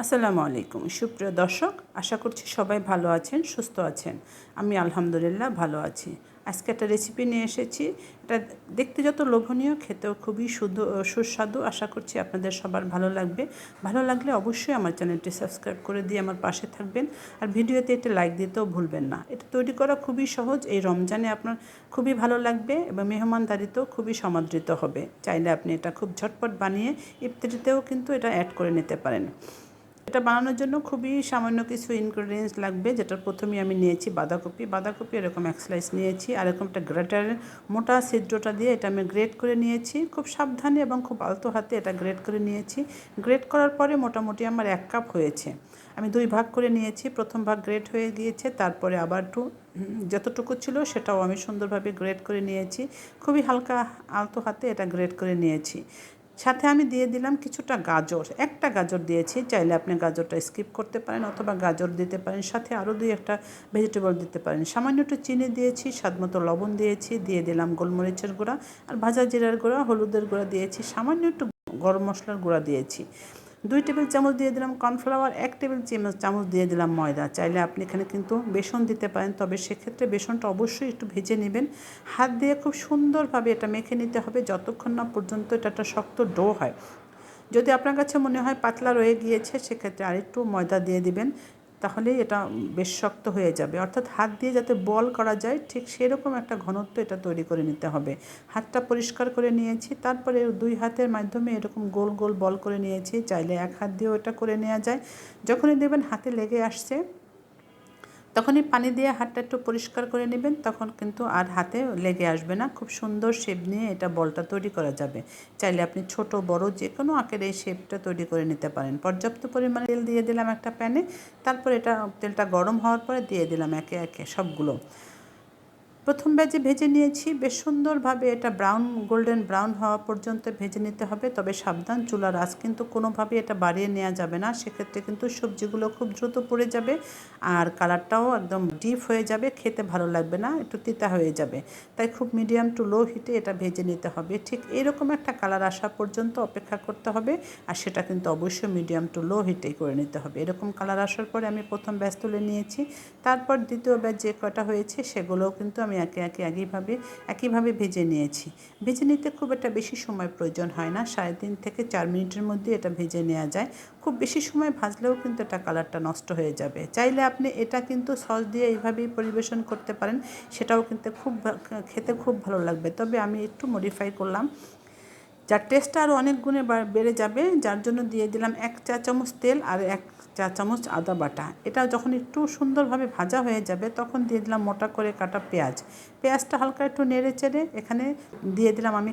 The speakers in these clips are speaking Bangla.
আসসালামু আলাইকুম সুপ্রিয় দর্শক, আশা করছি সবাই ভালো আছেন, সুস্থ আছেন। আমি আলহামদুলিল্লাহ ভালো আছি। আজকে একটা রেসিপি নিয়ে এসেছি। এটা দেখতে যত লোভনীয়, খেতেও খুবই সুস্বাদু। আশা করছি আপনাদের সবার ভালো লাগবে। ভালো লাগলে অবশ্যই আমার চ্যানেলটি সাবস্ক্রাইব করে দিয়ে আমার পাশে থাকবেন। আর ভিডিওতে একটা লাইক দিতেও ভুলবেন না। এটা তৈরি করা খুবই সহজ। এই রমজানে আপনার খুবই ভালো লাগবে এবং মেহমানদারিতেও খুবই সমাদৃত হবে। চাইলে আপনি এটা খুব ঝটপট বানিয়ে ইফতারিতেও কিন্তু এটা অ্যাড করে নিতে পারেন। এটা বানানোর জন্য খুবই সামান্য কিছু ইনগ্রেডিয়েন্টস লাগবে, যেটার প্রথমেই আমি নিয়েছি বাঁধাকপি এরকম এক স্লাইস নিয়েছি। আর এরকম একটা গ্রেটারের মোটা ছিদ্রটা দিয়ে এটা আমি গ্রেট করে নিয়েছি। খুব সাবধানে এবং খুব আলতো হাতে এটা গ্রেট করে নিয়েছি। গ্রেট করার পরে মোটামুটি আমার 1 কাপ হয়েছে। আমি 2 ভাগ করে নিয়েছি। প্রথম ভাগ গ্রেট হয়ে গিয়েছে, তারপরে আবার যতটুকু ছিল সেটাও আমি সুন্দরভাবে গ্রেট করে নিয়েছি। খুবই হালকা আলতো হাতে এটা গ্রেট করে নিয়েছি। সাথে আমি দিয়ে দিলাম কিছুটা গাজর, একটা গাজর দিয়েছি। চাইলে আপনি গাজরটা স্কিপ করতে পারেন অথবা গাজর দিতে পারেন। সাথে আরও 2-1টা ভেজিটেবল দিতে পারেন। সামান্য একটু চিনি দিয়েছি, স্বাদমতো লবণ দিয়েছি, দিয়ে দিলাম গোলমরিচের গুঁড়া আর ভাজা জিরার গুঁড়া, হলুদের গুঁড়া দিয়েছি, সামান্য একটু গরম মশলার গুঁড়া দিয়েছি। 2 টেবিল চামচ দিয়ে দিলাম কর্নফ্লাওয়ার, 1 টেবিল চামচ দিয়ে দিলাম ময়দা। চাইলে আপনি এখানে কিন্তু বেসন দিতে পারেন, তবে সেক্ষেত্রে বেসনটা অবশ্যই একটু ভেজে নেবেন। হাত দিয়ে খুব সুন্দরভাবে এটা মেখে নিতে হবে যতক্ষণ না পর্যন্ত এটা একটা শক্ত ডো হয়। যদি আপনার কাছে মনে হয় পাতলা রয়ে গিয়েছে, সেক্ষেত্রে আরেকটু ময়দা দিয়ে দিবেন, তাহলেই এটা বেশ শক্ত হয়ে যাবে। অর্থাৎ হাত দিয়ে যাতে বল করা যায়, ঠিক সেরকম একটা ঘনত্ব এটা তৈরি করে নিতে হবে। হাতটা পরিষ্কার করে নিয়েছি, তারপরে 2 হাতের মাধ্যমে এরকম গোল গোল বল করে নিয়েছি। চাইলে 1 হাত দিয়েও এটা করে নেওয়া যায়। যখনই দেখবেন হাতে লেগে আসছে, তখনই পানি দিয়ে হাতটা একটু পরিষ্কার করে নেবেন, তখন কিন্তু আর হাতে লেগে আসবে না। খুব সুন্দর শেপ নিয়ে এটা বলটা তৈরি করা যাবে। চাইলে আপনি ছোট বড় যে কোনো আকারে এই শেপটা তৈরি করে নিতে পারেন। পর্যাপ্ত পরিমাণে তেল দিয়ে দিলাম একটা প্যানে। তারপর তেলটা গরম হওয়ার পরে দিয়ে দিলাম একে একে সবগুলো। প্রথম ব্যাচে ভেজে নিয়েছি বেশ সুন্দরভাবে। এটা গোল্ডেন ব্রাউন হওয়া পর্যন্ত ভেজে নিতে হবে। তবে সাবধান, চুলার আঁচ কিন্তু কোনোভাবেই এটা বাড়িয়ে নেওয়া যাবে না। সেক্ষেত্রে কিন্তু সবজিগুলো খুব দ্রুত পুড়ে যাবে আর কালারটাও একদম ডিপ হয়ে যাবে, খেতে ভালো লাগবে না, একটু তিতা হয়ে যাবে। তাই খুব মিডিয়াম টু লো হিটে এটা ভেজে নিতে হবে। ঠিক এরকম একটা কালার আসা পর্যন্ত অপেক্ষা করতে হবে। আর সেটা কিন্তু অবশ্যই মিডিয়াম টু লো হিটেই করে নিতে হবে। এরকম কালার আসার পরে আমি প্রথম ব্যাচ তুলে নিয়েছি। তারপর দ্বিতীয় ব্যাচ যে কটা হয়েছে সেগুলোও কিন্তু আমি একে একে একইভাবে ভেজে নিয়েছি। ভেজে নিতে খুব একটা বেশি সময় প্রয়োজন হয় না, 3.5 থেকে 4 মিনিটের মধ্যে এটা ভেজে নেওয়া যায়। খুব বেশি সময় ভাজলেও কিন্তু এটা কালারটা নষ্ট হয়ে যাবে। চাইলে আপনি এটা কিন্তু সস দিয়ে এইভাবেই পরিবেশন করতে পারেন, সেটাও কিন্তু খেতে খুব ভালো লাগবে। তবে আমি একটু মডিফাই করলাম, যার টেস্টটা আরও অনেক গুণে বেড়ে যাবে। যার জন্য দিয়ে দিলাম 1 চা চামচ তেল আর 1 চা চামচ আদা বাটা। এটা যখন একটু সুন্দরভাবে ভাজা হয়ে যাবে, তখন দিয়ে দিলাম মোটা করে কাটা পেঁয়াজটা হালকা একটু নেড়ে চেড়ে এখানে দিয়ে দিলাম আমি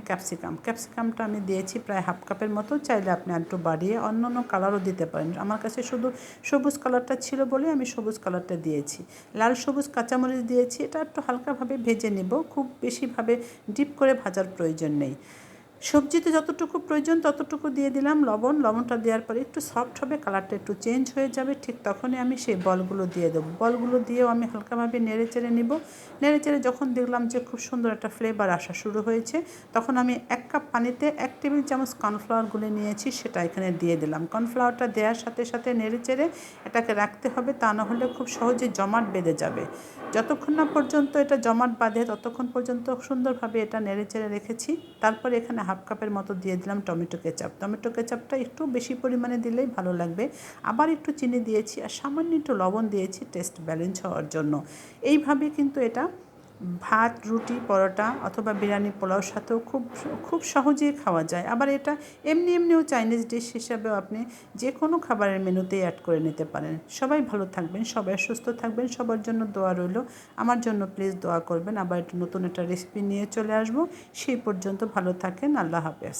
ক্যাপসিকামটা আমি দিয়েছি প্রায় 1/2 কাপের মতো। চাইলে আপনি একটু বাড়িয়ে অন্য কালারও দিতে পারেন। আমার কাছে শুধু সবুজ কালারটা ছিল বলে আমি সবুজ কালারটা দিয়েছি। লাল সবুজ কাঁচামরিচ দিয়েছি। এটা একটু হালকাভাবে ভেজে নেব, খুব বেশিভাবে ডিপ করে ভাজার প্রয়োজন নেই। সবজিতে যতটুকু প্রয়োজন ততটুকু দিয়ে দিলাম লবণটা দেওয়ার পরে একটু সফট হবে, কালারটা একটু চেঞ্জ হয়ে যাবে, ঠিক তখনই আমি সেই বলগুলো দিয়ে দেবো। বলগুলো দিয়েও আমি হালকাভাবে নেড়ে চেড়ে নিব। নেড়ে চেড়ে যখন দেখলাম যে খুব সুন্দর একটা ফ্লেভার আসা শুরু হয়েছে, তখন আমি 1 কাপ পানিতে 1 টেবিল চামচ কর্নফ্লাওয়ার গুলে নিয়েছি, সেটা এখানে দিয়ে দিলাম। কর্নফ্লাওয়ারটা দেওয়ার সাথে সাথে নেড়ে চেড়ে এটাকে রাখতে হবে, তা না হলে খুব সহজে জমাট বেঁধে যাবে। যতক্ষণ না পর্যন্ত এটা জমাট বাঁধে ততক্ষণ পর্যন্ত সুন্দরভাবে এটা নেড়ে চেড়ে রেখেছি। তারপরে এখানে 1/2 কাপের মতো দিয়ে দিলাম টমেটো কেচাপটা একটু বেশি পরিমাণে দিলেই ভালো লাগবে। আবার একটু চিনি দিয়েছি আর সামান্য একটু লবণ দিয়েছি টেস্ট ব্যালেন্স হওয়ার জন্য। এইভাবে কিন্তু এটা ভাত, রুটি, পরোটা অথবা বিরিয়ানি, পোলাওর সাথেও খুব সহজেই খাওয়া যায়। আবার এটা এমনিও চাইনিজ ডিশ হিসাবেও আপনি যে কোনো খাবারের মেনুতেই অ্যাড করে নিতে পারেন। সবাই ভালো থাকবেন, সবাই সুস্থ থাকবেন, সবার জন্য দোয়া রইল। আমার জন্য প্লিজ দোয়া করবেন। আবার নতুন একটা রেসিপি নিয়ে চলে আসবো। সেই পর্যন্ত ভালো থাকেন। আল্লাহ হাফেজ।